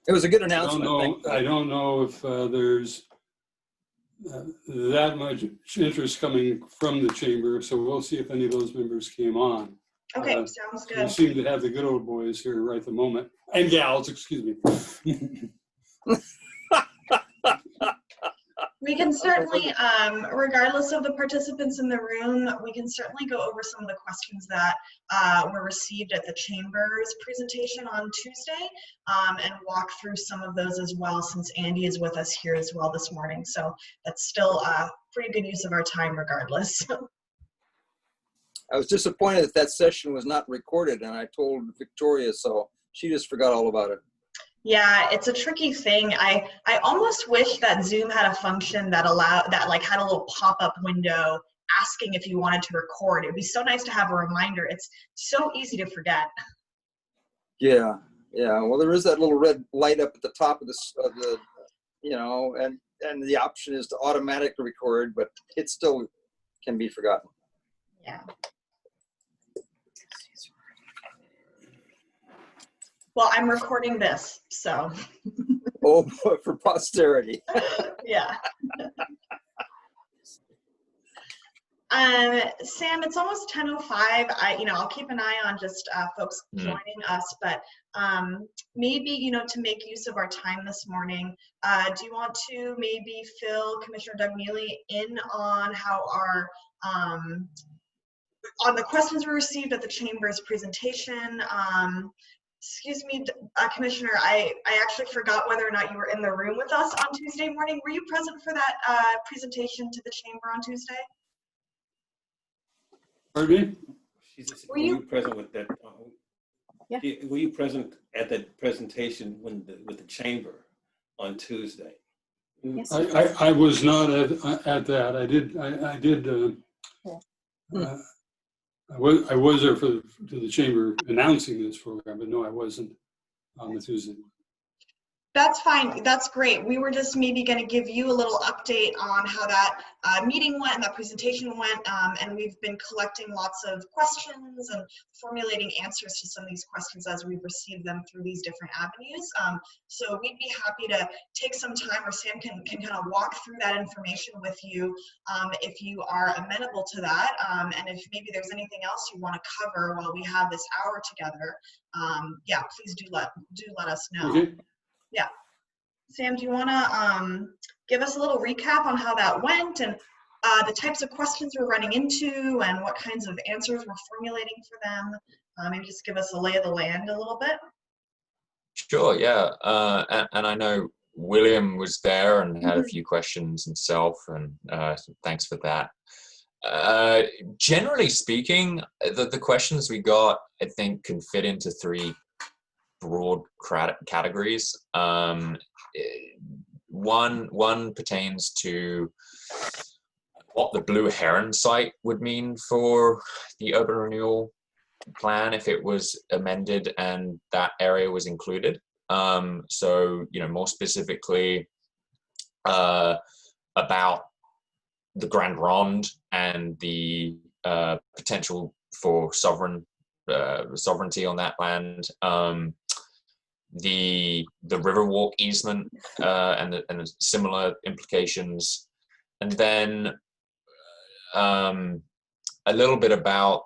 It was a good I announcement. don't know if there's that much interest coming from the chamber, so we'll see if any of those members came on. Okay, sounds good. We seem to have the good old boys here right at the moment, and gals, excuse me. We can certainly, regardless of the participants in the room, we can certainly go over some of the questions that were received at the Chamber's presentation on Tuesday and walk through some of those as well, since Andy is with us here as well this morning. So that's still a pretty good use of our time regardless. I was disappointed that that session was not recorded, and I told Victoria, so she just forgot all about it. Yeah, it's a tricky thing. I almost wish that Zoom had a function that had a little pop-up window asking if you wanted to record. It'd be so nice to have a reminder. It's so easy to forget. Yeah. Well, there is that little red light up at the top of the and the option is to automatically record, but it still can be forgotten. Yeah. Well, I'm recording this, so. Oh, for posterity. Yeah. Sam, it's almost 10:05. I'll keep an eye on just folks joining us, but maybe, to make use of our time this morning, do you want to maybe fill Commissioner Doug Mealy in on how our, on the questions we received at the Chamber's presentation? Excuse me, Commissioner, I actually forgot whether or not you were in the room with us on Tuesday morning. Were you present for that presentation to the Chamber on Tuesday? Pardon me? Were you present with that? Yeah. Were you present at that presentation with the Chamber on Tuesday? Yes. I was not at that. I was there to the Chamber announcing this program, but no, I wasn't on the Tuesday. That's fine. That's great. We were just maybe going to give you a little update on how that meeting went and that presentation went. And we've been collecting lots of questions and formulating answers to some of these questions as we've received them through these different avenues. So we'd be happy to take some time, or Sam can kind of walk through that information with you if you are amenable to that. And if maybe there's anything else you want to cover while we have this hour together, yeah, please do let us know. Okay. Yeah. Sam, do you want to give us a little recap on how that went and the types of questions we're running into and what kinds of answers we're formulating for them? Maybe just give us a lay of the land a little bit. Sure, yeah. And I know William was there and had a few questions himself, and thanks for that. Generally speaking, the questions we got, I think, can fit into three broad categories. One pertains to what the Blue Heron site would mean for the urban renewal plan if it was amended and that area was included. So, more specifically about the Grand Ronde and the potential for sovereignty on that land. The Riverwalk easement and the similar implications, and then a little bit about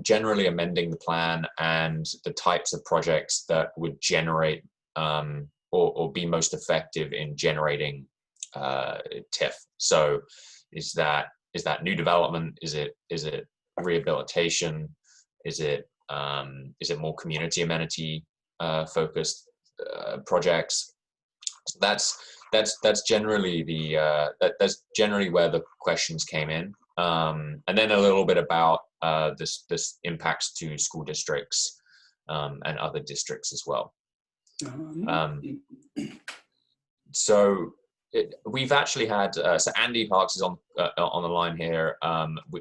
generally amending the plan and the types of projects that would generate or be most effective in generating TIF. So is that new development? Is it rehabilitation? Is it more community amenity focused projects? So that's generally that's generally where the questions came in, and then a little bit about this impacts to school districts and other districts as well. So we've actually had so Andy Parks is on the line here,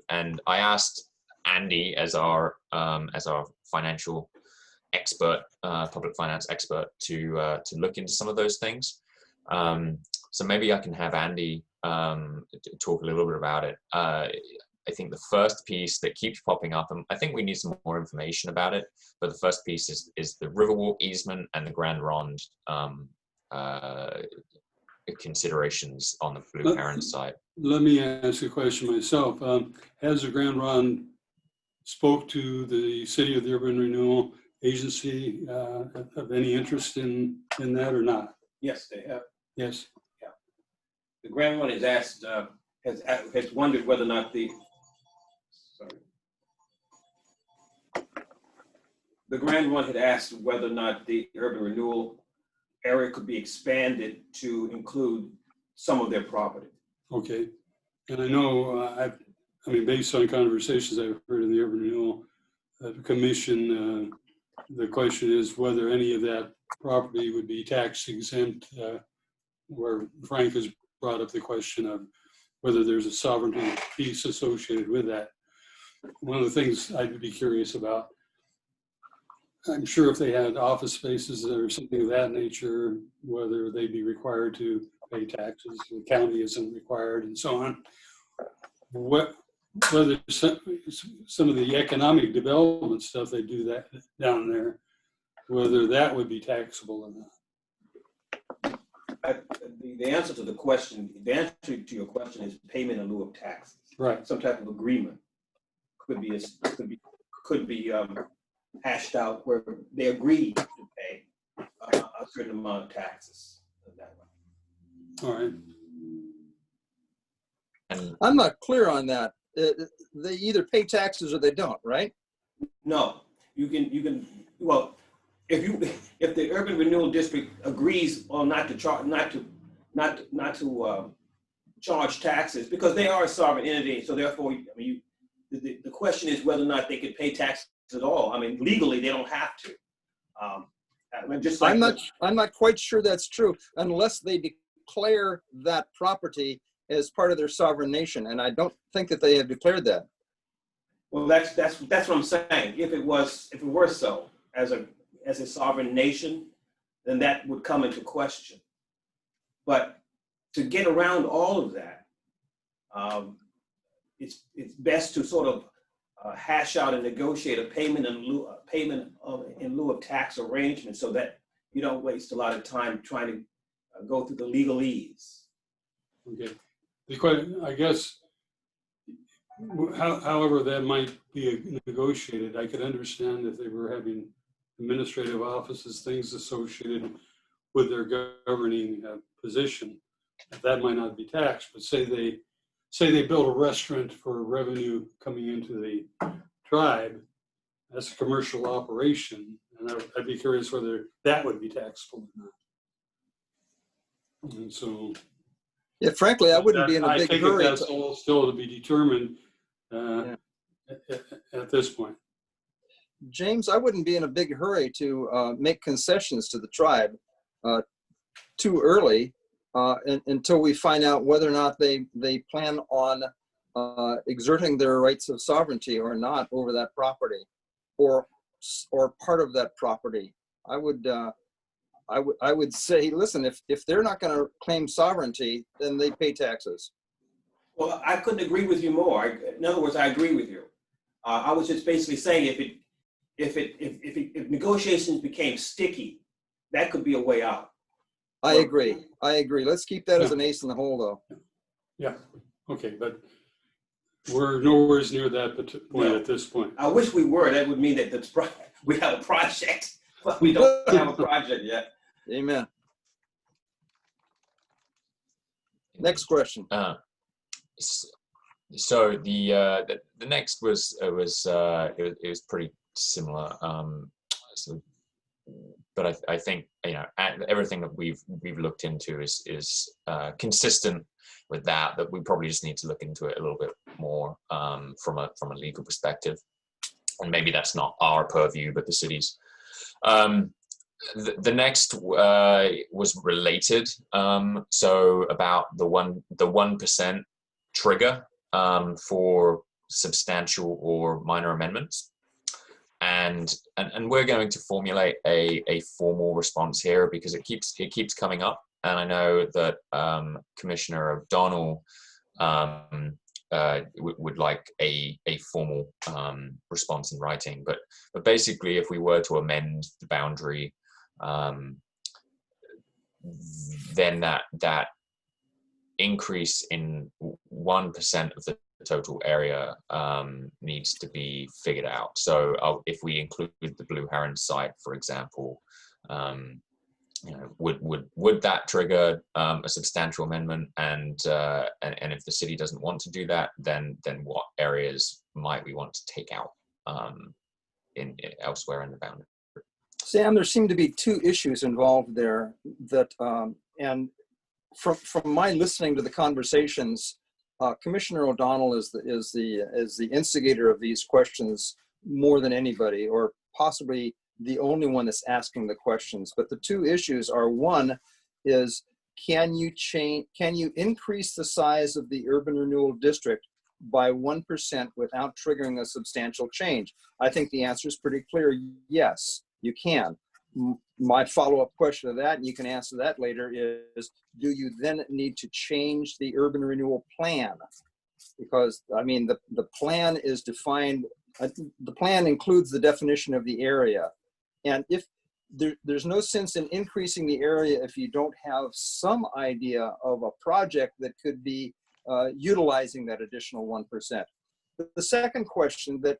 and I asked Andy as our financial expert, public finance expert, to look into some of those things. So maybe I can have Andy talk a little bit about it. I think the first piece that keeps popping up, and I think we need some more information about it, but the first piece is the Riverwalk easement and the Grand Ronde considerations on the Blue Heron side. Let me ask a question myself. Has the Grand Ronde spoke to the City of the Urban Renewal Agency of any interest in that or not? Yes, they have. Yes. The Grand One has asked, has wondered whether or not the Grand One had asked whether or not the urban renewal area could be expanded to include some of their property. Okay. And I know, I mean, based on conversations I've heard in the Urban Renewal Commission, the question is whether any of that property would be tax exempt, where Frank has brought up the question of whether there's a sovereignty piece associated with that. One of the things I'd be curious about, I'm sure if they had office spaces or something of that nature, whether they'd be required to pay taxes, the county isn't required, and so on. Whether some of the economic development stuff they do that down there, whether that would be taxable or not. The answer to the question, the answer to your question is payment in lieu of taxes. Right. Some type of agreement could be hashed out where they agree to pay a certain amount of taxes. All right. And I'm not clear on that. They either pay taxes or they don't, right? No, you can. Well, if the urban renewal district agrees on not to charge taxes, because they are a sovereign entity, so therefore, I mean, the question is whether or not they could pay taxes at all. I mean, legally they don't have to. Just like I'm not quite sure that's true unless they declare that property as part of their sovereign nation, and I don't think that they have declared that. Well, that's what I'm saying. If it were so as a sovereign nation, then that would come into question. But to get around all of that, it's best to sort of hash out and negotiate a payment in lieu of tax arrangement, so that you don't waste a lot of time trying to go through the legalese. Okay. The question, I guess, however that might be negotiated, I could understand if they were having administrative offices, things associated with their governing position, that might not be taxed. But say they build a restaurant for revenue coming into the tribe, that's a commercial operation, and I'd be curious whether that would be taxable or not. And so, Yeah, frankly, I wouldn't be in a I big think hurry. that's all still to be determined at this point. James, I wouldn't be in a big hurry to make concessions to the tribe too early until we find out whether or not they plan on exerting their rights of sovereignty or not over that property, or part of that property. I would say, listen, if they're not going to claim sovereignty, then they pay taxes. Well, I couldn't agree with you more. In other words, I agree with you. I was just basically saying if negotiations became sticky, that could be a way out. I agree. Let's keep that as an ace in the hole, though. Yeah. Okay, but we're nowhere near that point No. at this point. I wish we were. That would mean that we have a project, but we don't have a project yet. Amen. Next question. So the next was pretty similar. But I think everything that we've looked into is consistent with that we probably just need to look into it a little bit more from a legal perspective, and maybe that's not our purview but the city's. The next was related, so about the 1% trigger for substantial or minor amendments. And we're going to formulate a formal response here because it keeps coming up, and I know that Commissioner O'Donnell would like a formal response in writing. But basically, if we were to amend the boundary, then that increase in 1% of the total area needs to be figured out. So if we include the Blue Heron site, for example, would that trigger a substantial amendment? And if the city doesn't want to do that, then what areas might we want to take out elsewhere in the boundary? Sam, there seem to be two issues involved there that, and from my listening to the conversations, Commissioner O'Donnell is the instigator of these questions more than anybody, or possibly the only one that's asking the questions. But the two issues are, one is, can you increase the size of the urban renewal district by 1% without triggering a substantial change? I think the answer is pretty clear. Yes, you can. My follow-up question to that, and you can answer that later, is do you then need to change the urban renewal plan? Because, I mean, the plan is defined, the plan includes the definition of the area. And if there's no sense in increasing the area if you don't have some idea of a project that could be utilizing that additional 1%. The second question that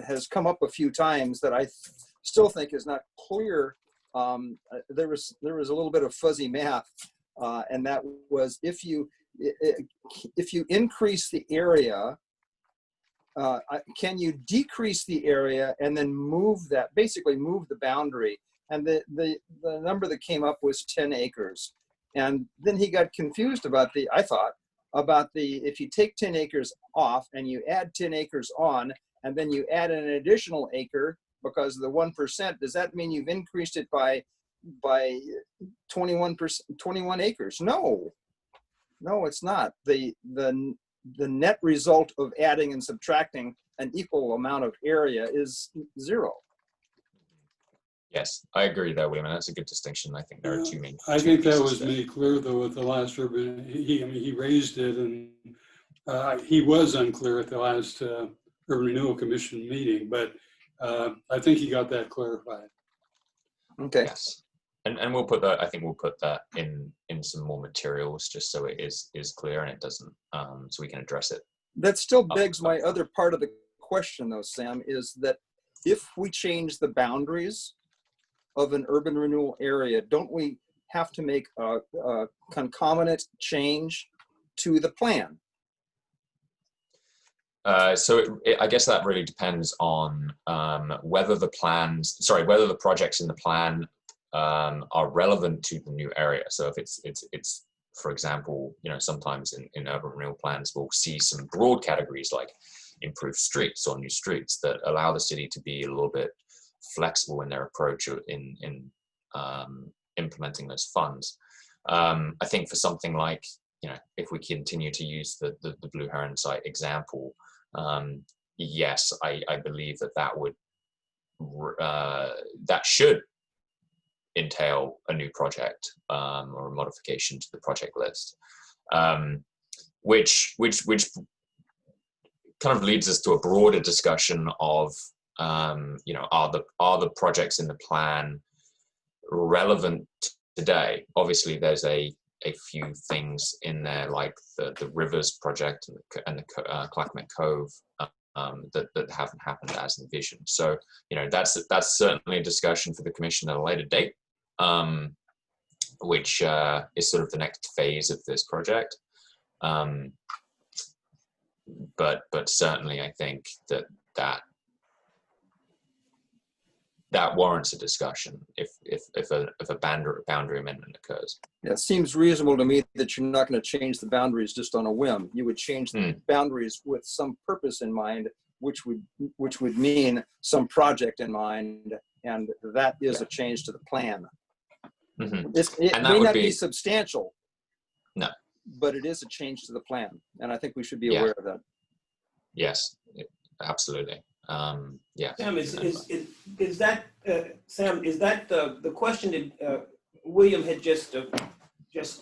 has come up a few times that I still think is not clear, there was a little bit of fuzzy math, and that was if you increase the area, can you decrease the area and then basically move the boundary? And the number that came up was 10 acres. And then he got confused about if you take 10 acres off and you add 10 acres on, and then you add an additional acre because of the 1%, does that mean you've increased it by 21 acres? No, it's not. The net result of adding and subtracting an equal amount of area is 0. Yes, I agree there, William, and that's a good distinction. I think there are two main. I think that was made clear, though, with the last urban. He raised it, and he was unclear at the last Urban Renewal Commission meeting, but I think he got that clarified. Okay. Yes, and we'll put that. I think we'll put that in some more materials, just so it is clear and it doesn't, so we can address it. That still begs my other part of the question, though, Sam, is that if we change the boundaries of an urban renewal area, don't we have to make a concomitant change to the plan? So I guess that really depends on whether the projects in the plan are relevant to the new area. So if it's for example, sometimes in urban renewal plans, we'll see some broad categories like improved streets or new streets that allow the city to be a little bit flexible in their approach in implementing those funds. I think for something like, if we continue to use the Blue Heron site example, yes, I believe that should entail a new project or a modification to the project list, which kind of leads us to a broader discussion of are the projects in the plan relevant today? Obviously, there's a few things in there like the Rivers project and the Clackamas Cove that haven't happened as envisioned. So that's certainly a discussion for the commission at a later date, which is sort of the next phase of this project. But certainly, I think that warrants a discussion if a boundary amendment occurs. Yeah, it seems reasonable to me that you're not going to change the boundaries just on a whim. You would change the boundaries with some purpose in mind, which would mean some project in mind, and that is a change to the plan. Mm-hmm. It may not be substantial. No. But it is a change to the plan, and I think we should be aware of that. Yes, absolutely. Yeah. Sam, is that Sam? Is that the question that William had just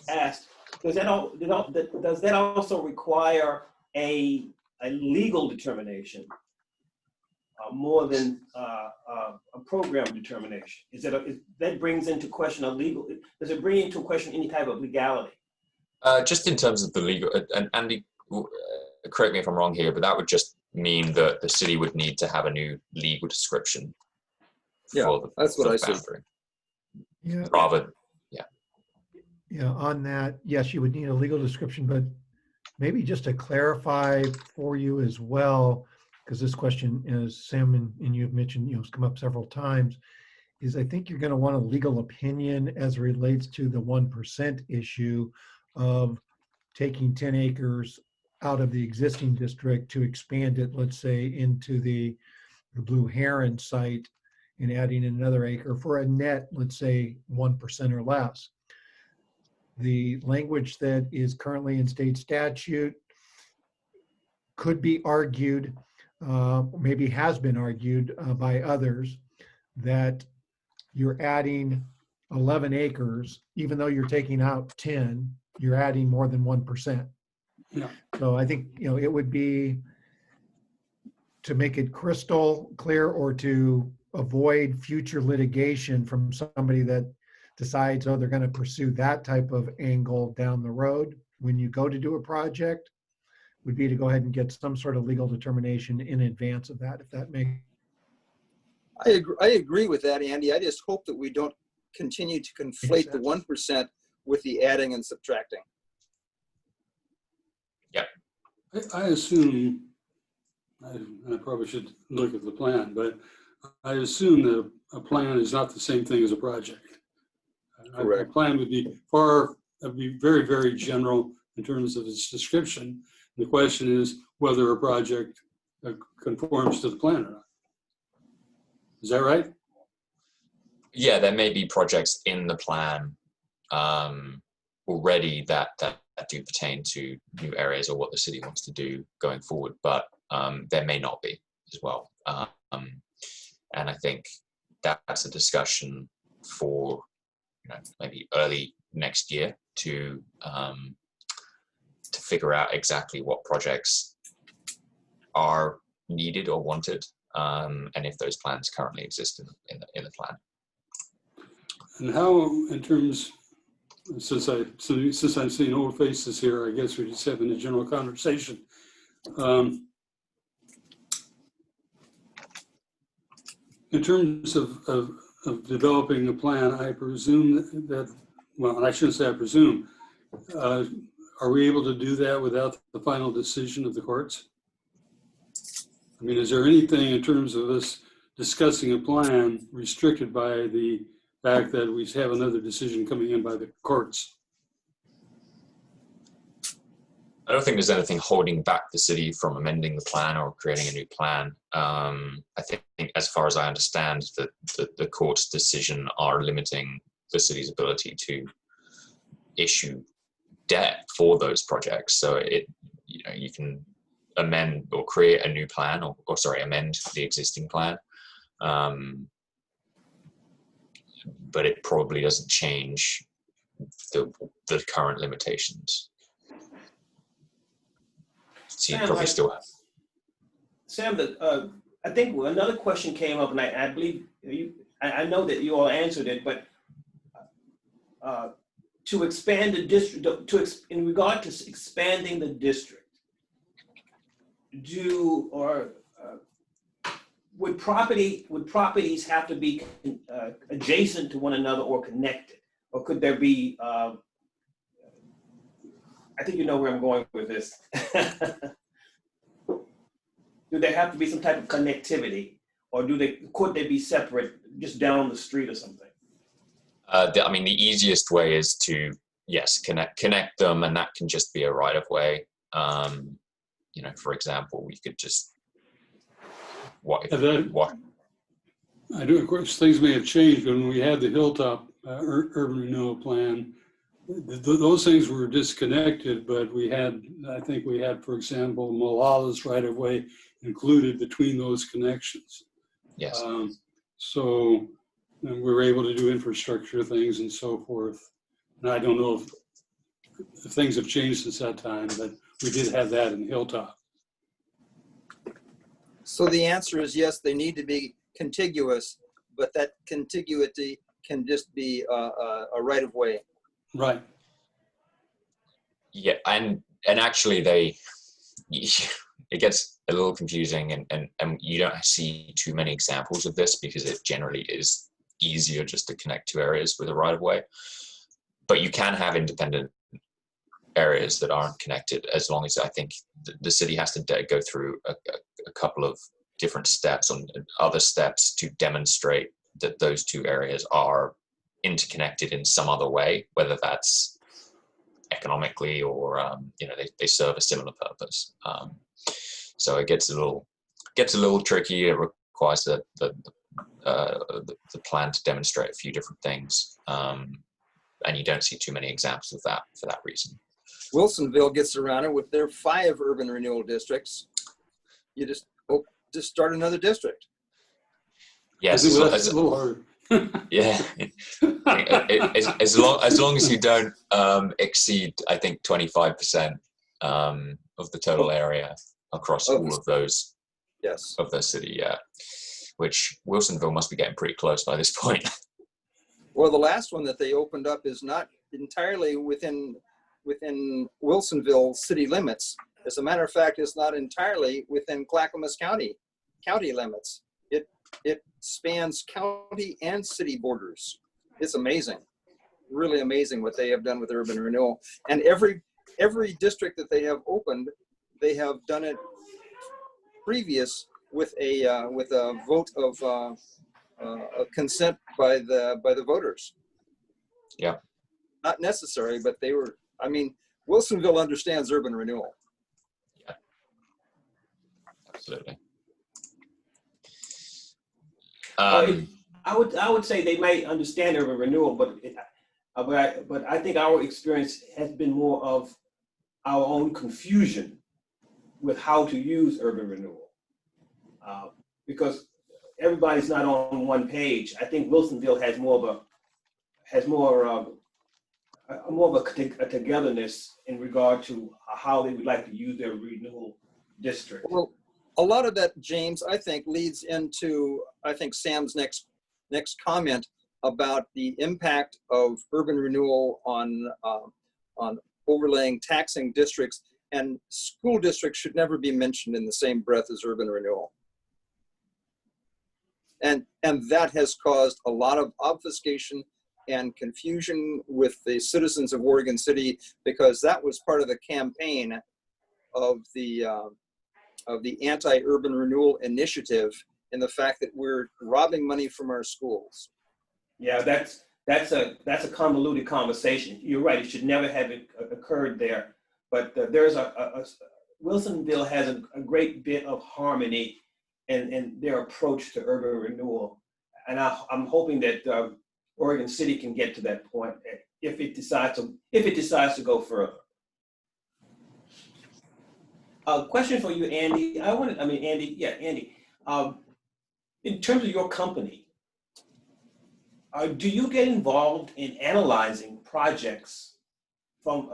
asked? does that also require a legal determination more than a program determination? That brings into question does it bring into question any type of legality? Just in terms of the legal, and Andy, correct me if I'm wrong here, but that would just mean that the city would need to have a new legal description for the, that's what for I the see. boundary. Yeah, Rather, yeah, on that, yes, you would need a legal description, but maybe just to clarify for you as well, because this question, as Sam and you've mentioned, has come up several times, is I think you're going to want a legal opinion as it relates to the 1% issue of taking 10 acres out of the existing district to expand it, let's say, into the Blue Heron site and adding another acre for a net, let's say, 1% or less. The language that is currently in state statute could be argued, maybe has been argued by others, that you're adding 11 acres, even though you're taking out 10, you're adding more than 1%. Yeah. So I think, it would be to make it crystal clear or to avoid future litigation from somebody that decides, oh, they're going to pursue that type of angle down the road when you go to do a project, would be to go ahead and get some sort of legal determination in advance of that, if that makes. I agree with that, Andy. I just hope that we don't continue to conflate the 1% with the adding and subtracting. I assume, I probably should look at the plan, but I assume that a plan is not the same thing as a project. Correct. A plan would be very, very general in terms of its description. The question is whether a project conforms to the plan or not. Is that right? yeah, there may be projects in the plan already that do pertain to new areas or what the city wants to do going forward, but there may not be as well. And I think that's a discussion for maybe early next year to figure out exactly what projects are needed or wanted, and if those plans currently exist in the plan. And how, in terms, since I'm seeing old faces here, I guess we're just having a general conversation. In terms of developing a plan, I presume that, well, I shouldn't say I presume, are we able to do that without the final decision of the courts? I mean, is there anything in terms of us discussing a plan restricted by the fact that we have another decision coming in by the courts? I don't think there's anything holding back the city from amending the plan or creating a new plan. I think, as far as I understand, that the court's decision are limiting the city's ability to issue debt for those projects. So you can amend or create a new plan, or amend the existing plan. But it probably doesn't change the current limitations. So you probably still have. Sam, I think another question came up, and I believe I know that you all answered it, but to expand the district, in regard to expanding the district, would properties have to be adjacent to one another or connected, or could there be? I think you know where I'm going with this. Do there have to be some type of connectivity, or could they be separate, just down the street or something? I mean, the easiest way is to connect them, and that can just be a right of way. For example, we could just what? I do. Of course, things may have changed when we had the Hilltop urban renewal plan. Those things were disconnected, but I think we had, for example, Malala's right of way included between those connections. Yes. So we were able to do infrastructure things and so forth. And I don't know things have changed since that time, but we did have that in Hilltop. So the answer is yes, they need to be contiguous, but that contiguity can just be a right of way. Right. Yeah, and actually it gets a little confusing, and you don't see too many examples of this because it generally is easier just to connect two areas with a right of way. But you can have independent areas that aren't connected, as long as I think the city has to go through a couple of different steps and other steps to demonstrate that those two areas are interconnected in some other way, whether that's economically or they serve a similar purpose. So it gets a little tricky. It requires the plan to demonstrate a few different things, and you don't see too many examples of that for that reason. Wilsonville gets around it with their 5 urban renewal districts. You just start another district. Yes, I think that's a little harder. Yeah, as long as you don't exceed, I think, 25% of the total area across all of those. Yes. Of the city, yeah. Which Wilsonville must be getting pretty close by this point. Well, the last one that they opened up is not entirely within Wilsonville city limits. As a matter of fact, it's not entirely within Clackamas County limits. It spans county and city borders. It's amazing, really amazing what they have done with urban renewal. And every district that they have opened, they have done it previous with a vote of consent by the voters. Yeah. Not necessary, but they were. I mean, Wilsonville understands urban renewal. Yeah. Absolutely. I would say they might understand urban renewal, but I think our experience has been more of our own confusion with how to use urban renewal, because everybody's not on one page. I think Wilsonville has more of a togetherness in regard to how they would like to use their renewal district. Well, a lot of that, James, I think leads into, Sam's next comment about the impact of urban renewal on overlaying taxing districts, and school districts should never be mentioned in the same breath as urban renewal. And that has caused a lot of obfuscation and confusion with the citizens of Oregon City, because that was part of the campaign of the anti-urban renewal initiative, in the fact that we're robbing money from our schools. Yeah, that's a convoluted conversation. You're right; it should never have occurred there. But there's Wilsonville has a great bit of harmony in their approach to urban renewal, and I'm hoping that Oregon City can get to that point if it decides to go further. Question for you, Andy. Andy. In terms of your company, do you get involved in analyzing projects from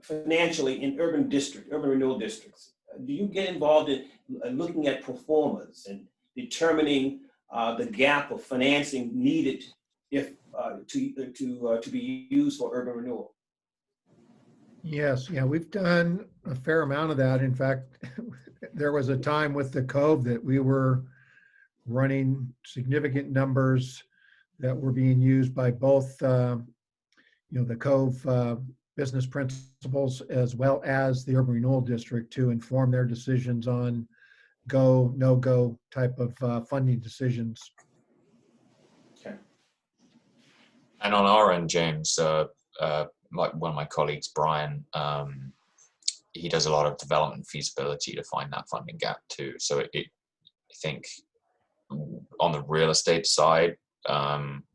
financially in urban renewal districts? Do you get involved in looking at performance and determining the gap of financing needed if to be used for urban renewal? Yes, yeah, we've done a fair amount of that. In fact, there was a time with the Cove that we were running significant numbers that were being used by both, the Cove business principals as well as the Urban Renewal District to inform their decisions on go, no-go type of funding decisions. Okay. And on our end, James, like one of my colleagues, Brian, he does a lot of development feasibility to find that funding gap too. So I think on the real estate side,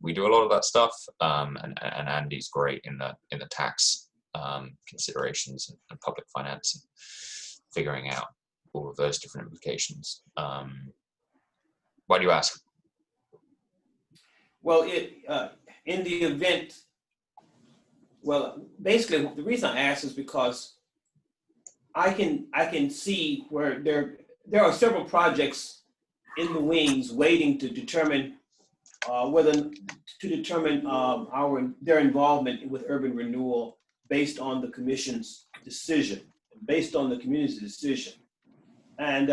we do a lot of that stuff, and Andy's great in the tax considerations and public finance and figuring out all of those different implications. Why do you ask? Well, in the event Well, basically, the reason I ask is because I can see where there are several projects in the wings waiting to determine their involvement with urban renewal based on the commission's decision, based on the community's decision. And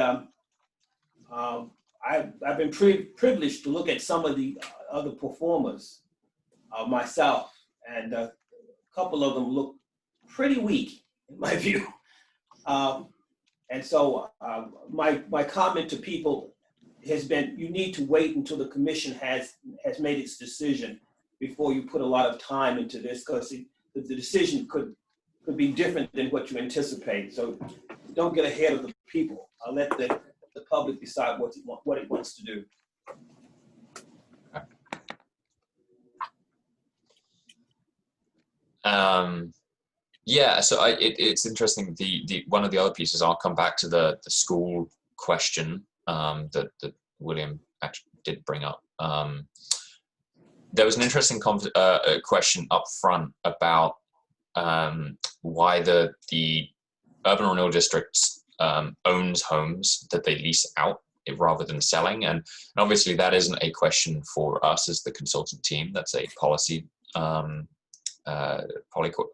I've been privileged to look at some of the other performers myself, and a couple of them look pretty weak in my view. And so my comment to people has been, you need to wait until the commission has made its decision before you put a lot of time into this, because the decision could be different than what you anticipate. So don't get ahead of the people. Let the public decide what it wants to do. Yeah, so it's interesting. The one of the other pieces, I'll come back to the school question that William actually did bring up. There was an interesting question up front about why the urban renewal district owns homes that they lease out rather than selling, and obviously that isn't a question for us as the consultant team. That's a policy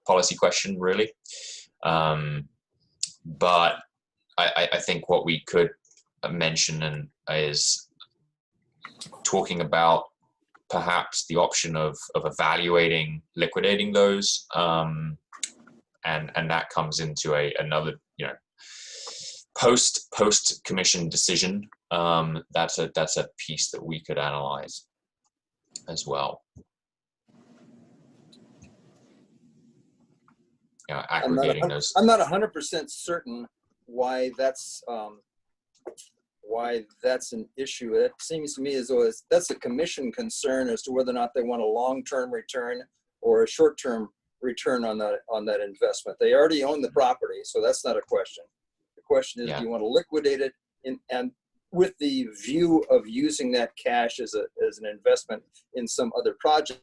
policy question, really. But I think what we could mention is talking about perhaps the option of evaluating liquidating those, and that comes into another, post commission decision. That's a piece that we could analyze as well. Aggregating those. I'm not 100% certain why that's an issue. It seems to me as though that's a commission concern as to whether or not they want a long-term return or a short-term return on that investment. They already own the property, so that's not a question. The question is, do you want to liquidate it and with the view of using that cash as an investment in some other project,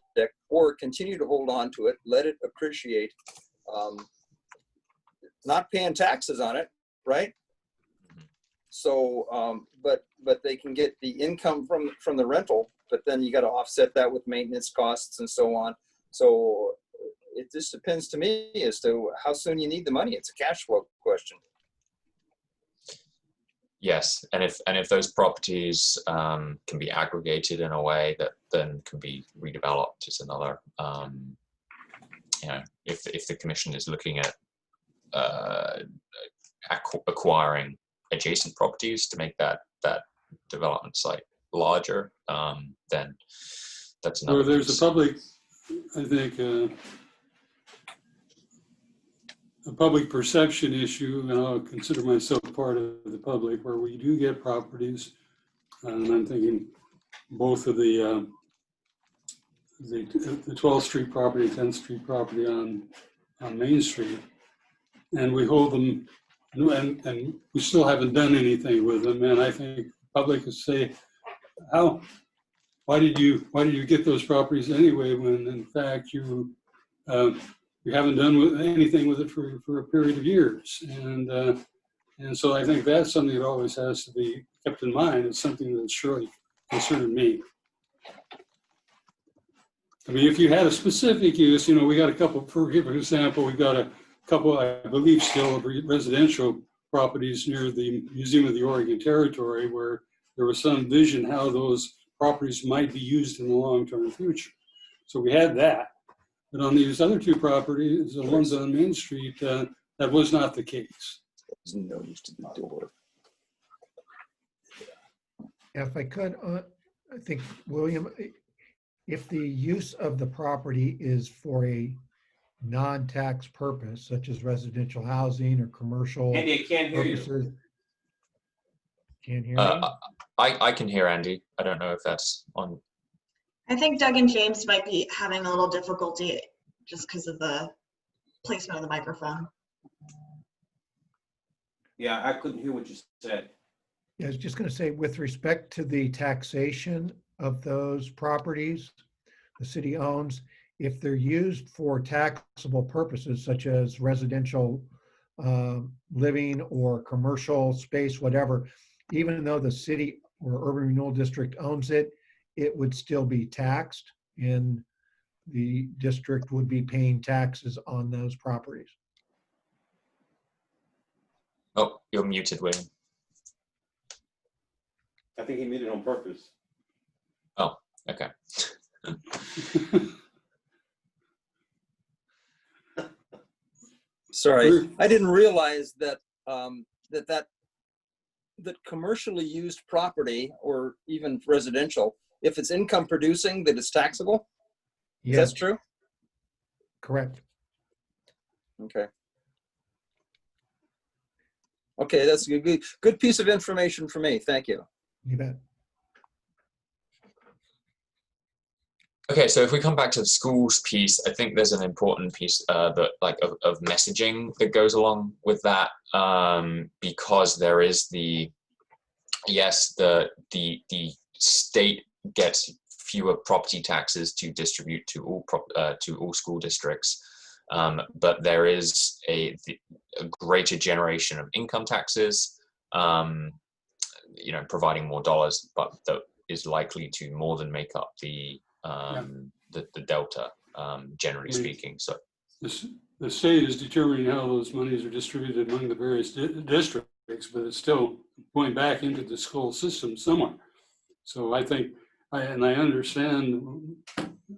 or continue to hold on to it, let it appreciate, not paying taxes on it, right? So, but they can get the income from the rental, but then you got to offset that with maintenance costs and so on. So it just depends to me as to how soon you need the money. It's a cash flow question. Yes, and if those properties can be aggregated in a way that then can be redeveloped, is another. If the commission is looking at acquiring adjacent properties to make that development site larger, then that's another. Or there's piece. a public, I think, a public perception issue, and I'll consider myself part of the public, where we do get properties, and I'm thinking both of the 12th Street property, 10th Street property on Main Street, and we hold them, and we still haven't done anything with them. And I think the public would say, why did you get those properties anyway, when in fact you haven't done anything with it for a period of years? And so I think that's something that always has to be kept in mind. It's something that surely concerned me. I mean, if you had a specific use, we got a couple, for example, we've got a couple, I believe still, of residential properties near the Museum of the Oregon Territory, where there was some vision how those properties might be used in the long-term future. So we had that. But on these other two properties, the ones on Main Street, that was not the case. There's no use to the door. If I could, I think, William, if the use of the property is for a non-tax purpose, such as residential housing or commercial Andy, I can't hear you. purposes. Can't hear me? I can hear Andy. I don't know if that's on. I think Doug and James might be having a little difficulty just because of the placement of the microphone. Yeah, I couldn't hear what you said. Yeah, I was just going to say, with respect to the taxation of those properties the city owns, if they're used for taxable purposes such as residential living or commercial space, whatever, even though the city or urban renewal district owns it, it would still be taxed, and the district would be paying taxes on those properties. Oh, you're muted, William. I think he muted on purpose. Oh, okay. Sorry, I didn't realize that that commercially used property or even residential, if it's income producing, that it's taxable. Yes, That's true. correct. Okay. Okay, that's a good piece of information for me. Thank you. You bet. Okay, so if we come back to the schools piece, I think there's an important piece that of messaging that goes along with that, because there is the state gets fewer property taxes to distribute to all school districts, but there is a greater generation of income taxes, providing more dollars, but that is likely to more than make up the delta, generally speaking. So the state is determining how those monies are distributed among the various districts, but it's still going back into the school system somewhere. So I think, I understand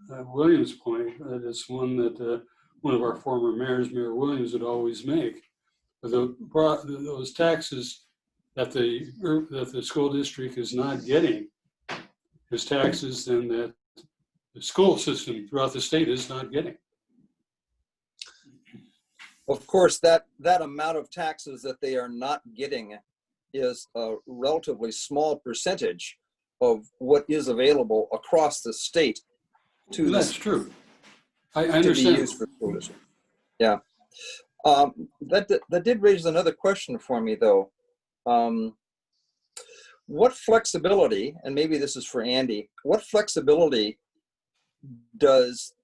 William's point. That it's one that one of our former mayors, Mayor Williams, would always make. But those taxes that the school district is not getting is taxes then that the school system throughout the state is not getting. Of course, that amount of taxes that they are not getting is a relatively small percentage of what is available across the state to That's true. I to understand. be used for school district. Yeah, that did raise another question for me though. What flexibility, and maybe this is for Andy, what flexibility does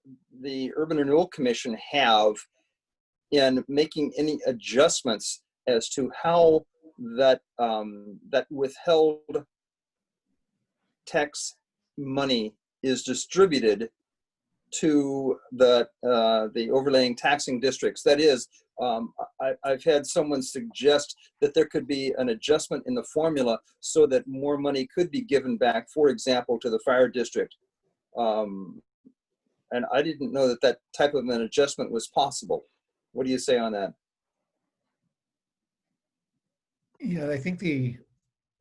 the Urban Renewal Commission have in making any adjustments as to how that withheld tax money is distributed to the overlaying taxing districts? That is, I've had someone suggest that there could be an adjustment in the formula so that more money could be given back, for example, to the fire district. And I didn't know that that type of an adjustment was possible. What do you say on that? Yeah, I think the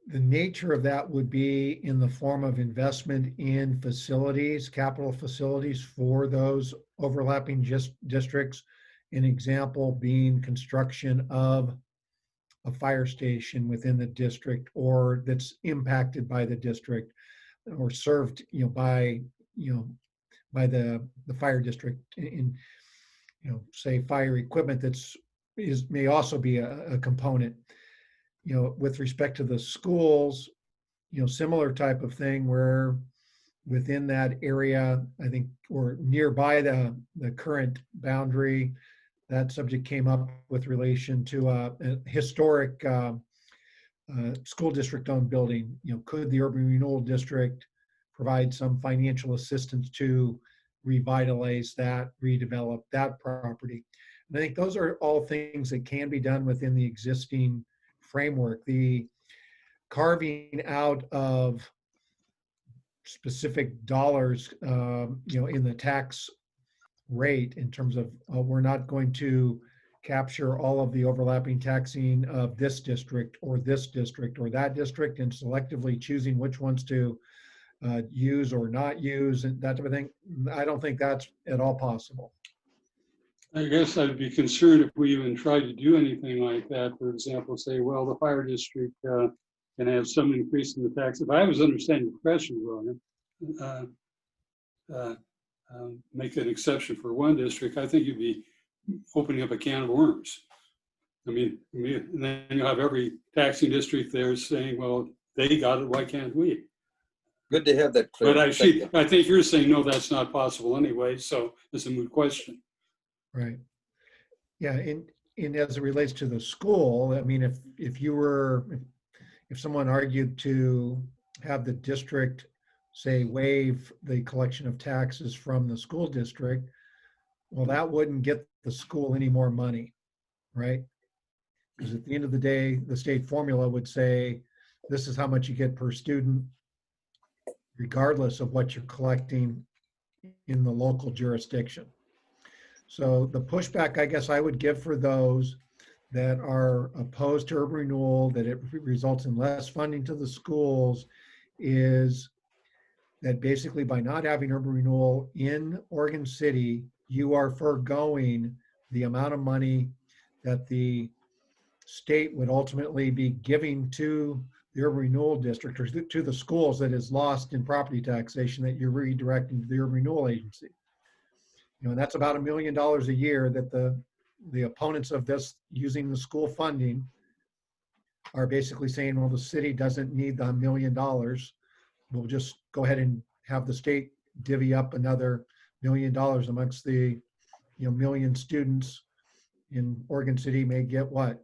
nature of that would be in the form of investment in facilities, capital facilities for those overlapping districts. An example being construction of a fire station within the district, or that's impacted by the district, or served, by the fire district in, say fire equipment may also be a component. With respect to the schools, similar type of thing where within that area, I think, or nearby the current boundary, that subject came up with relation to a historic school district owned building. Could the Urban Renewal District provide some financial assistance to revitalize that, redevelop that property? And I think those are all things that can be done within the existing framework. The carving out of specific dollars, in the tax rate in terms of we're not going to capture all of the overlapping taxing of this district or that district, and selectively choosing which ones to use or not use, and that type of thing. I don't think that's at all possible. I guess I'd be concerned if we even tried to do anything like that. For example, say, well, the fire district can have some increase in the tax. If I was understanding the question wrong, make an exception for one district, I think you'd be opening up a can of worms. I mean, and then you'll have every taxing district there saying, well, they got it, why can't we? Good to have that clear. But I think you're saying, no, that's not possible anyway, so it's a moot question. Right. Yeah, and as it relates to the school, I mean, if someone argued to have the district, say, waive the collection of taxes from the school district, well, that wouldn't get the school any more money, right? Because at the end of the day, the state formula would say, this is how much you get per student, regardless of what you're collecting in the local jurisdiction. So the pushback, I guess I would give for those that are opposed to urban renewal, that it results in less funding to the schools, is that basically by not having urban renewal in Oregon City, you are foregoing the amount of money that the state would ultimately be giving to the urban renewal district or to the schools that is lost in property taxation that you're redirecting to the urban renewal agency. You know, and that's about $1 million a year that the opponents of this using the school funding are basically saying, well, the city doesn't need the $1 million. We'll just go ahead and have the state divvy up another $1 million amongst the, you know, million students in Oregon City may get what?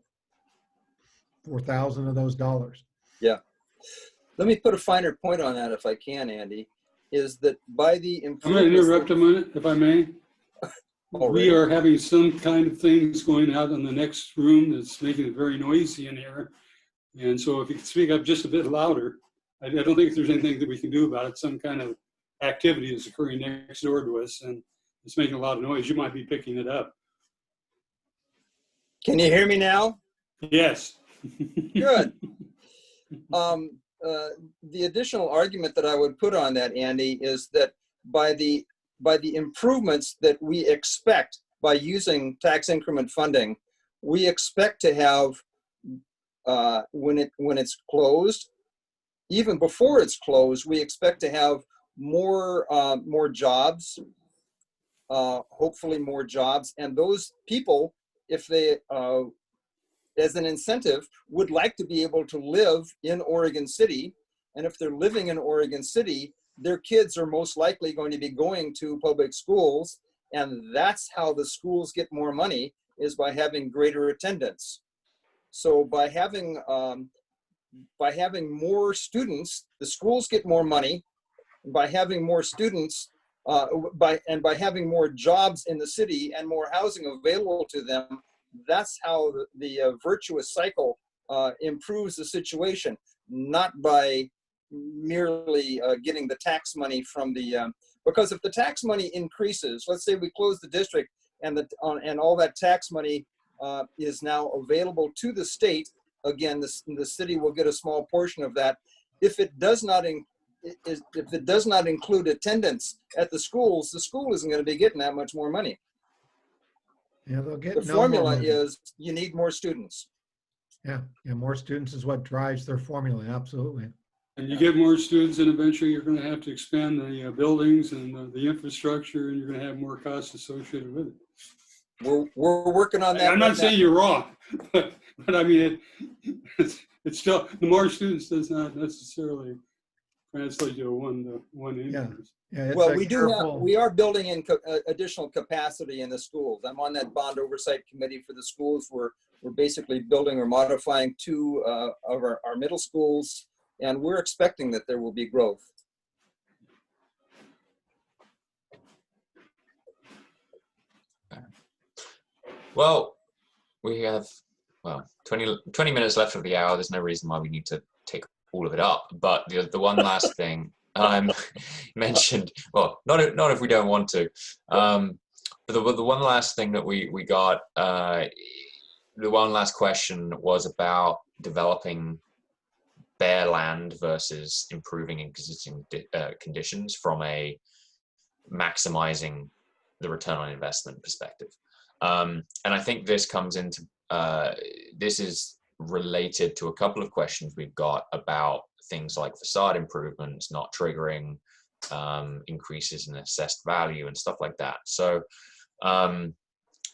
4,000 of those dollars. Yeah. Let me put a finer point on that if I can, Andy, is that by the I'm going to interrupt a minute, if I may. Already? We are having some kind of things going out in the next room that's making it very noisy in here. And so if you could speak up just a bit louder, I don't think there's anything that we can do about it. Some kind of activity is occurring next door to us and it's making a lot of noise. You might be picking it up. Can you hear me now? Yes. Good. The additional argument that I would put on that, Andy, is that by the improvements that we expect by using tax increment funding, we expect to have when it's closed, even before it's closed, we expect to have more jobs, hopefully more jobs, and those people, if they as an incentive, would like to be able to live in Oregon City. And if they're living in Oregon City, their kids are most likely going to be going to public schools. And that's how the schools get more money, is by having greater attendance. So by having more students, the schools get more money. By having more students, by having more jobs in the city and more housing available to them, that's how the virtuous cycle improves the situation, not by merely getting the tax money from the, because if the tax money increases, let's say we close the district and all that tax money is now available to the state, again, the city will get a small portion of that. If it does not include attendance at the schools, the school isn't going to be getting that much more money. Yeah, they'll get The formula is you need more students. Yeah, more students is what drives their formula, absolutely. And you get more students, and eventually you're going to have to expand the buildings and the infrastructure, and you're going to have more costs associated with it. We're working on that. I'm not saying you're wrong, but I mean, it's still, the more students does not necessarily translate to a one increase. Yeah, well, we are building in additional capacity in the schools. I'm on that bond oversight committee for the schools. We're basically building or modifying 2 of our middle schools, and we're expecting that there will be growth. Well, we have 20 minutes left of the hour. There's no reason why we need to take all of it up. But the one last thing mentioned, well, not if we don't want to. But the one last thing that we got, the one last question was about developing bare land versus improving existing conditions from a maximizing the return on investment perspective. And I think this comes into, this is related to a couple of questions we've got about things like facade improvements, not triggering increases in assessed value and stuff like that. So, I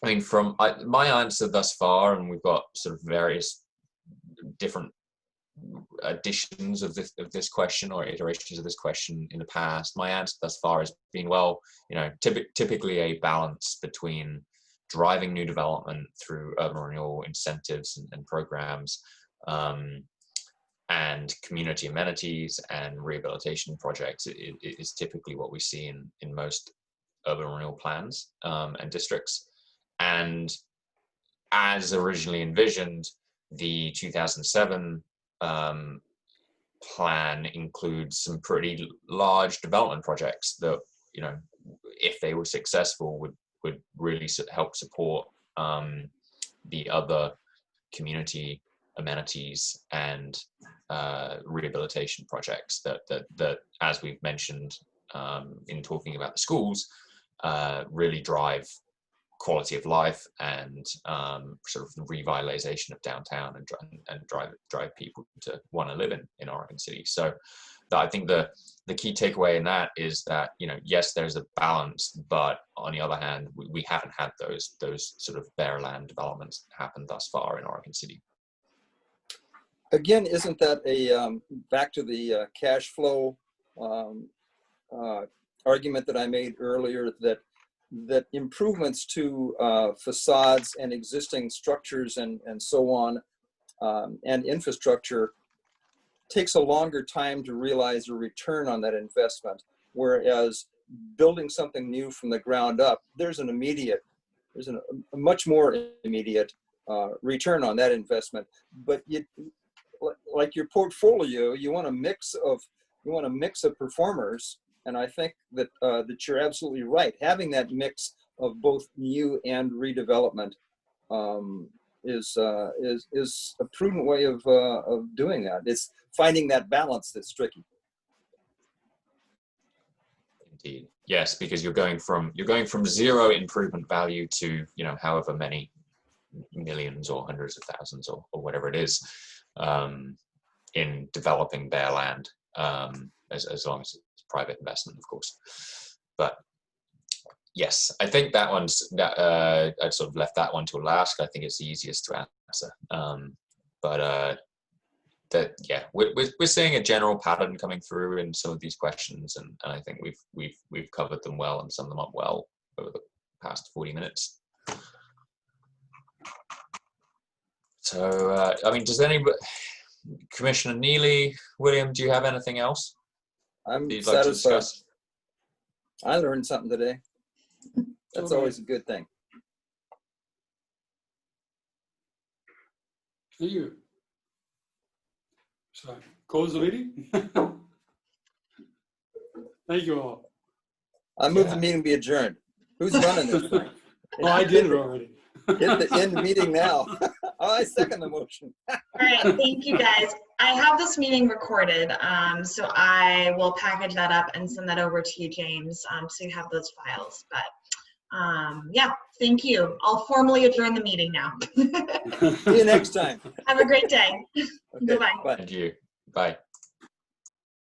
mean, from my answer thus far, and we've got sort of various different editions of this question or iterations of this question in the past, my answer thus far has been, well, you know, typically a balance between driving new development through urban renewal incentives and programs, and community amenities and rehabilitation projects is typically what we see in most urban renewal plans and districts. And as originally envisioned, the 2007 plan includes some pretty large development projects that, you know, if they were successful, would really help support the other community amenities and rehabilitation projects that as we've mentioned in talking about the schools, really drive quality of life and sort of the revitalization of downtown and drive people to want to live in Oregon City. So I think the key takeaway in that is that, you know, yes, there's a balance, but on the other hand, we haven't had those sort of bare land developments happen thus far in Oregon City. Again, isn't that a back to the cash flow argument that I made earlier, that improvements to facades and existing structures and so on and infrastructure takes a longer time to realize a return on that investment, whereas building something new from the ground up, there's a much more immediate return on that investment. But like your portfolio, you want a mix of performers. And I think that that you're absolutely right. Having that mix of both new and redevelopment is a prudent way of doing that. It's finding that balance that's tricky. Indeed, yes, because you're going from zero improvement value to, you know, however many millions or hundreds of thousands or whatever it is in developing bare land, as long as private investment, of course. But yes, I think that I sort of left that one to last. I think it's the easiest to answer. We're seeing a general pattern coming through in some of these questions, and I think we've covered them well and summed them up well over the past 40 minutes. So, I mean, does anybody, Commissioner Neely, William, do you have anything else I'm that you'd like to satisfied. discuss? I learned something today. That's Okay. always a good thing. Thank you. So, close the meeting. Thank you all. I move the meeting be adjourned. Who's running this thing? Oh, I did it already. Hit the end meeting now. Oh, I second the motion. All right, thank you guys. I have this meeting recorded, so I will package that up and send that over to you, James, so you have those files. But yeah, thank you. I'll formally adjourn the meeting now. See you next time. Have a great day. Okay, Goodbye. bye. And you. Bye.